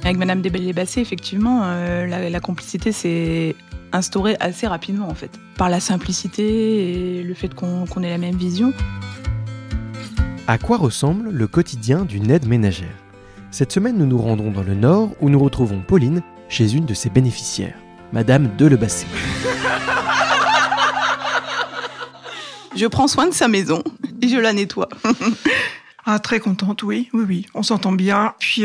Avec Madame Desbellés-Bassé, effectivement, la complicité s'est instaurée assez rapidement, en fait. Par la simplicité et le fait qu'on ait la même vision. À quoi ressemble le quotidien d'une aide ménagère ? Cette semaine, nous nous rendons dans le Nord où nous retrouvons Pauline chez une de ses bénéficiaires, Madame Delebasset. Je prends soin de sa maison et je la nettoie. Ah, très contente, oui. On s'entend bien. Puis,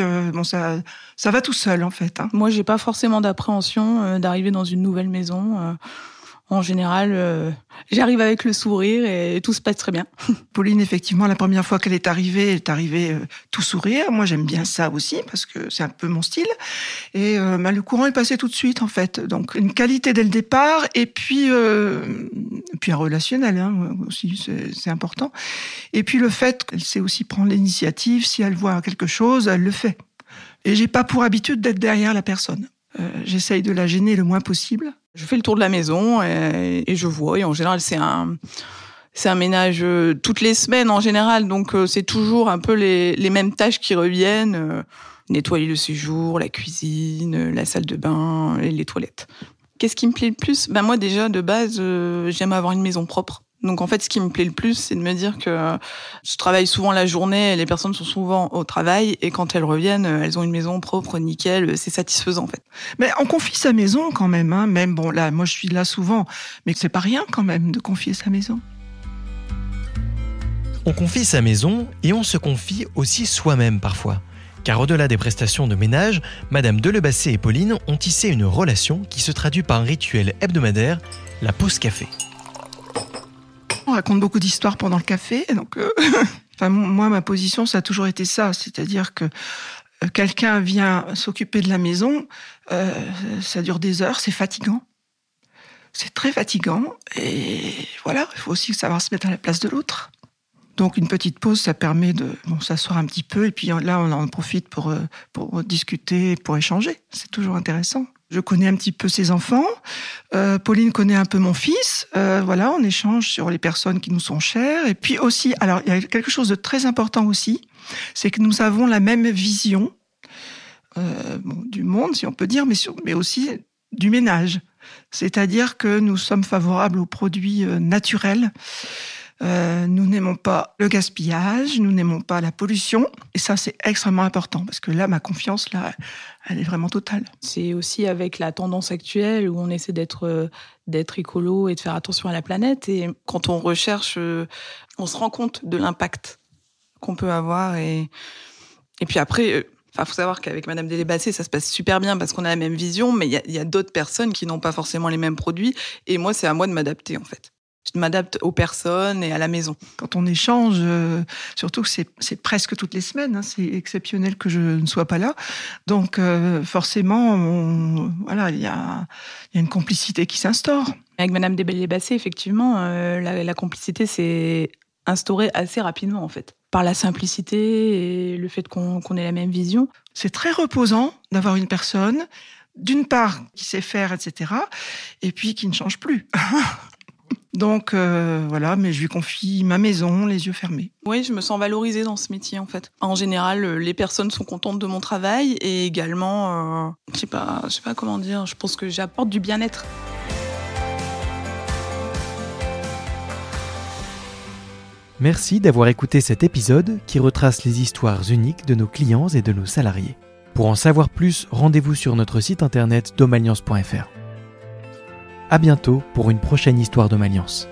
ça va tout seul, en fait. Moi, j'ai pas forcément d'appréhension d'arriver dans une nouvelle maison. En général, j'arrive avec le sourire et tout se passe très bien. Pauline, effectivement, la première fois qu'elle est arrivée, tout sourire. Moi, j'aime bien ça aussi parce que c'est un peu mon style. Et le courant est passé tout de suite, en fait. Donc, une qualité dès le départ et puis un relationnel aussi, c'est important. Et puis le fait qu'elle sait aussi prendre l'initiative. Si elle voit quelque chose, elle le fait. Et j'ai pas pour habitude d'être derrière la personne. J'essaye de la gêner le moins possible. Je fais le tour de la maison et je vois. Et en général, c'est un ménage toutes les semaines en général. Donc, c'est toujours un peu les mêmes tâches qui reviennent. Nettoyer le séjour, la cuisine, la salle de bain et les toilettes. Qu'est-ce qui me plaît le plus ? Moi, déjà, de base, j'aime avoir une maison propre. Donc, en fait, ce qui me plaît le plus, c'est de me dire que je travaille souvent la journée, les personnes sont souvent au travail, et quand elles reviennent, elles ont une maison propre, nickel, c'est satisfaisant, en fait. Mais on confie sa maison quand même, Même, là, moi, je suis là souvent, mais c'est pas rien quand même de confier sa maison. On confie sa maison et on se confie aussi soi-même parfois. Car au-delà des prestations de ménage, Madame Delebasset et Pauline ont tissé une relation qui se traduit par un rituel hebdomadaire, la pause café. On raconte beaucoup d'histoires pendant le café, donc moi, ma position, ça a toujours été ça, c'est-à-dire que quelqu'un vient s'occuper de la maison, ça dure des heures, c'est fatigant. C'est très fatigant, et voilà, il faut aussi savoir se mettre à la place de l'autre. Donc une petite pause, ça permet de s'asseoir un petit peu, et puis là, on en profite pour discuter, pour échanger. C'est toujours intéressant. Je connais un petit peu ses enfants. Pauline connaît un peu mon fils. On échange sur les personnes qui nous sont chères. Et puis aussi, alors il y a quelque chose de très important aussi, c'est que nous avons la même vision du monde, si on peut dire, mais aussi du ménage. C'est-à-dire que nous sommes favorables aux produits naturels. Nous n'aimons pas le gaspillage, nous n'aimons pas la pollution. Et ça, c'est extrêmement important parce que là, ma confiance, là, elle est vraiment totale. C'est aussi avec la tendance actuelle où on essaie d'être écolo et de faire attention à la planète. Et quand on recherche, on se rend compte de l'impact qu'on peut avoir. Et puis après, faut savoir qu'avec Madame Delebasset, ça se passe super bien parce qu'on a la même vision, mais il y a d'autres personnes qui n'ont pas forcément les mêmes produits. Et moi, c'est à moi de m'adapter, en fait. Je m'adapte aux personnes et à la maison. Quand on échange, surtout que c'est presque toutes les semaines, c'est exceptionnel que je ne sois pas là. Donc forcément, il y a une complicité qui s'instaure. Avec Madame Desbellés-Bassé, effectivement, la complicité s'est instaurée assez rapidement, en fait. Par la simplicité et le fait qu'on ait la même vision. C'est très reposant d'avoir une personne, d'une part, qui sait faire, etc., et puis qui ne change plus. Donc mais je lui confie ma maison, les yeux fermés. Oui, je me sens valorisée dans ce métier en fait. En général, les personnes sont contentes de mon travail et également, je sais pas comment dire, je pense que j'apporte du bien-être. Merci d'avoir écouté cet épisode qui retrace les histoires uniques de nos clients et de nos salariés. Pour en savoir plus, rendez-vous sur notre site internet domalliance.fr. À bientôt pour une prochaine histoire Domalliance.